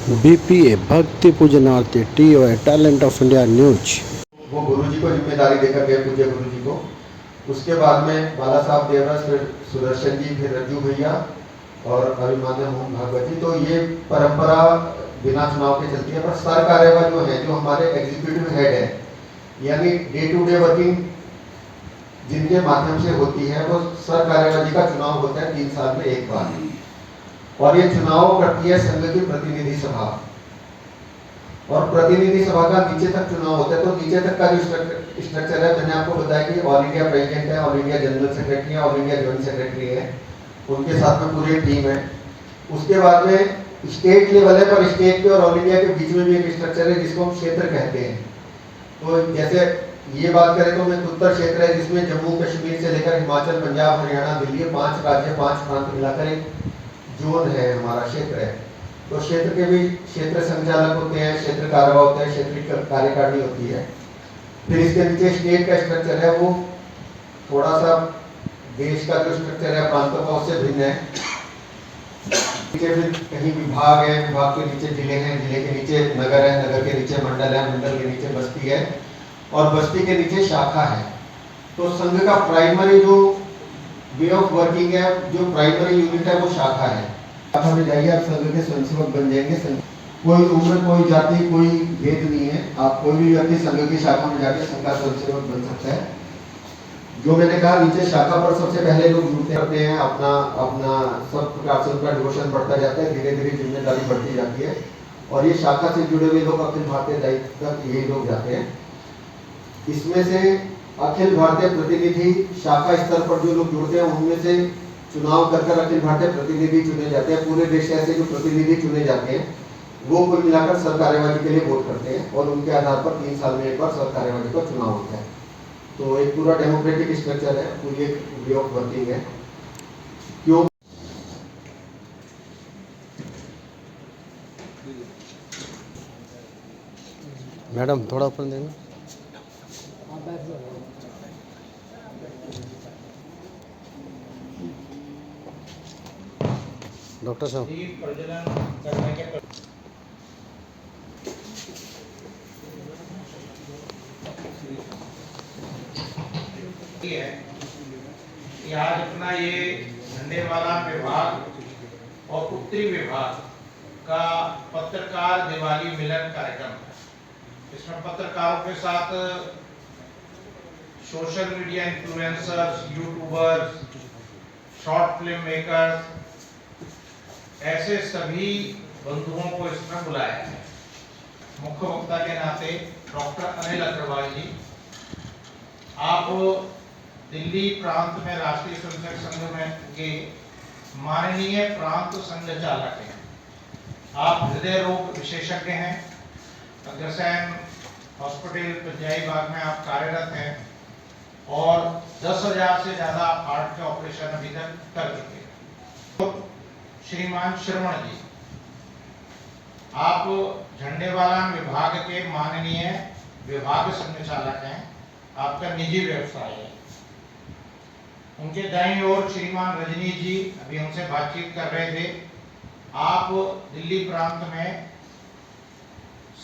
BPA भक्ति पूजनार्थी TOA talent of India news. वो गुरुजी को जिम्मेदारी देकर गए, पूज्य गुरुजी को। उसके बाद में बाला साहब देवराज, फिर सुदर्शन जी, फिर रज्जू भैया और अभिमान्य मोहन भागवत जी। तो ये परंपरा बिना चुनाव के चलती है। पर सर कार्यवाह जो है, जो हमारे एग्जीक्यूटिव हेड है, यानी डे टू डे वर्किंग जिनके माध्यम से होती है, वो सर कार्यवाही का चुनाव होता है 3 साल में एक बार। और ये चुनाव करती है संघ की प्रतिनिधि सभा, और प्रतिनिधि सभा का नीचे तक चुनाव होता है। तो नीचे तक का जो स्ट्रक्चर है, मैंने आपको बताया कि ऑल इंडिया प्रेसिडेंट है, ऑल इंडिया जनरल सेक्रेटरी है, ऑल इंडिया जॉइंट सेक्रेटरी है, उनके साथ में पूरी टीम है। उसके बाद में स्टेट लेवल है, पर स्टेट के और ऑल इंडिया के बीच में भी एक स्ट्रक्चर है जिसको हम क्षेत्र कहते हैं। तो जैसे ये बात करें तो मैं उत्तर क्षेत्र है, जिसमें जम्मू कश्मीर से लेकर हिमाचल, पंजाब, हरियाणा, दिल्ली, 5 राज्य, 5 प्रांत मिलाकर एक जोन है, हमारा क्षेत्र है। तो क्षेत्र के भी क्षेत्र संचालक होते हैं, क्षेत्र कार्यवाह होते हैं, क्षेत्रीय कार्यकारिणी होती है। फिर इसके नीचे स्टेट का स्ट्रक्चर है, वो थोड़ा सा देश का जो स्ट्रक्चर है प्रांतों का उससे भिन्न है। नीचे फिर कहीं विभाग है, विभाग के नीचे जिले हैं, जिले के नीचे नगर है, नगर के नीचे मंडल है, मंडल के नीचे बस्ती है, और बस्ती के नीचे शाखा है। तो संघ का प्राइमरी जो वे ऑफ वर्किंग है, जो प्राइमरी यूनिट है, वो शाखा है। शाखा में जाइए, आप संघ के स्वयंसेवक बन जाएंगे। कोई उम्र, कोई जाति, कोई भेद नहीं है। आप कोई भी व्यक्ति संघ की शाखा में जाकर संघ का स्वयंसेवक बन सकता है। जो मैंने कहा, नीचे शाखा पर सबसे पहले लोग जुड़ते हैं, अपना अपना सब प्रकार से उनका डिवोशन बढ़ता जाता है, धीरे धीरे जिम्मेदारी बढ़ती जाती है। और ये शाखा से जुड़े हुए लोग अखिल भारतीय दायित्व तक यही लोग जाते हैं। इसमें से अखिल भारतीय प्रतिनिधि शाखा स्तर पर जो लोग जुड़ते हैं, उनमें से चुनाव कर अखिल भारतीय प्रतिनिधि चुने जाते हैं। पूरे देश से ऐसे जो प्रतिनिधि चुने जाते हैं, वो कुल मिलाकर सर कार्यवाही के लिए वोट करते हैं, और उनके आधार पर 3 साल में एक बार सर कार्यवाही का चुनाव होता है। तो एक पूरा डेमोक्रेटिक स्ट्रक्चर है, पूरी एक वे ऑफ वर्किंग है। क्यों मैडम थोड़ा ऊपर देंगे। डॉक्टर साहब, है कि आज अपना ये झंडेवाला विभाग और उत्तरी विभाग का पत्रकार दिवाली मिलन कार्यक्रम है। इसमें पत्रकारों के साथ social media influencers, YouTubers, short film makers, ऐसे सभी बंधुओं को इसमें बुलाया है। मुख्य वक्ता के नाते डॉक्टर अनिल अग्रवाल जी, आप दिल्ली प्रांत में राष्ट्रीय स्वयंसेवक संघ में के माननीय प्रांत संघ चालक हैं। आप हृदय रोग विशेषज्ञ हैं। अग्रसेन हॉस्पिटल पंजाई बाग में आप कार्यरत हैं, और 10,000 से ज्यादा हार्ट के ऑपरेशन अभी तक कर चुके हैं। तो श्रीमान श्रवण जी, आप झंडेवाला विभाग के माननीय विभाग संचालक हैं। आपका निजी व्यवसाय है। उनके दाईं ओर श्रीमान रजनी जी, अभी उनसे बातचीत कर रहे थे। आप दिल्ली प्रांत में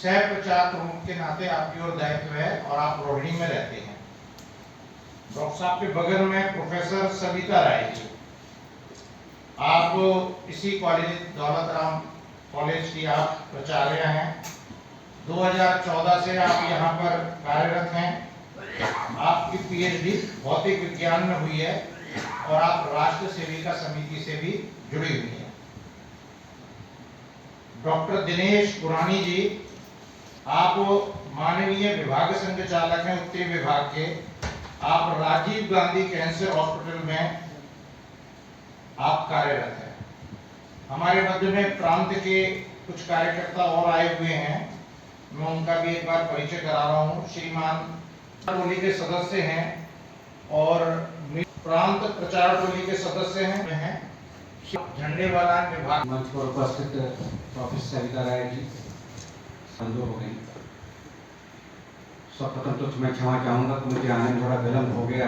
सह प्रचार प्रमुख के नाते आपकी ओर दायित्व है, और आप रोहिणी में रहते हैं। डॉक्टर साहब के बगल में प्रोफेसर सविता राय जी, आप इसी कॉलेज दौलत राम कॉलेज की आप प्राचार्य हैं। 2014 से आप यहाँ पर कार्यरत हैं। आपकी पीएचडी भौतिक विज्ञान में हुई है, और आप राष्ट्र सेविका समिति से भी जुड़ी हुई हैं। डॉक्टर दिनेश पुरानी जी, आप माननीय विभाग संघ चालक हैं उत्तरी विभाग के। आप राजीव गांधी कैंसर हॉस्पिटल में आप कार्यरत हैं। हमारे मध्य में प्रांत के कुछ कार्यकर्ता और आए हुए हैं, मैं उनका भी एक बार परिचय करा रहा हूँ। श्रीमान टोली के सदस्य हैं, और प्रांत प्रचार टोली के सदस्य हैं। झंडेवाला विभाग मंच पर उपस्थित प्रोफेसर सविता राय जी, संजो हो गई। सर्वप्रथम तो मैं क्षमा चाहूँगा कि मुझे आने में थोड़ा विलम्ब हो गया।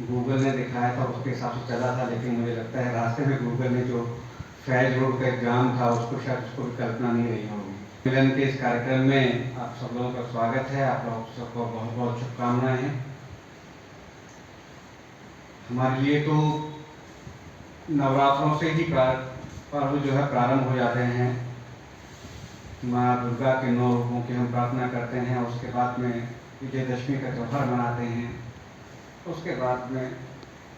गूगल ने दिखाया था उसके हिसाब से चला था, लेकिन मुझे लगता है रास्ते में गूगल ने जो फैज रोड का एग्जाम था, उसको भी कल्पना नहीं रही होगी। मिलन के इस कार्यक्रम में आप सब लोगों का स्वागत है। आप लोग सबको बहुत बहुत शुभकामनाएं हैं। हमारे लिए तो नवरात्रों से ही पर्व जो है प्रारंभ हो जाते हैं। माँ दुर्गा के 9 रूपों की हम प्रार्थना करते हैं। उसके बाद में विजयदशमी का त्यौहार मनाते हैं। उसके बाद में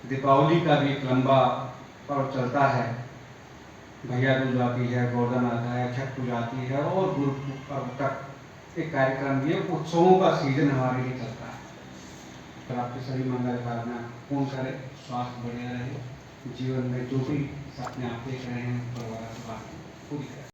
दीपावली का भी एक लंबा पर्व चलता है। भैया दूज आती है, गोवर्धन आता है, छठ पूजा आती है और गुरु पर्व तक एक कार्यक्रम, ये उत्सवों का सीजन हमारे लिए चलता है। तो आपके सभी मंगल कामना पूर्ण करें, स्वास्थ्य बढ़िया रहे, जीवन में जो भी सपने आप देख रहे हैं परिवार की बात पूरी करें।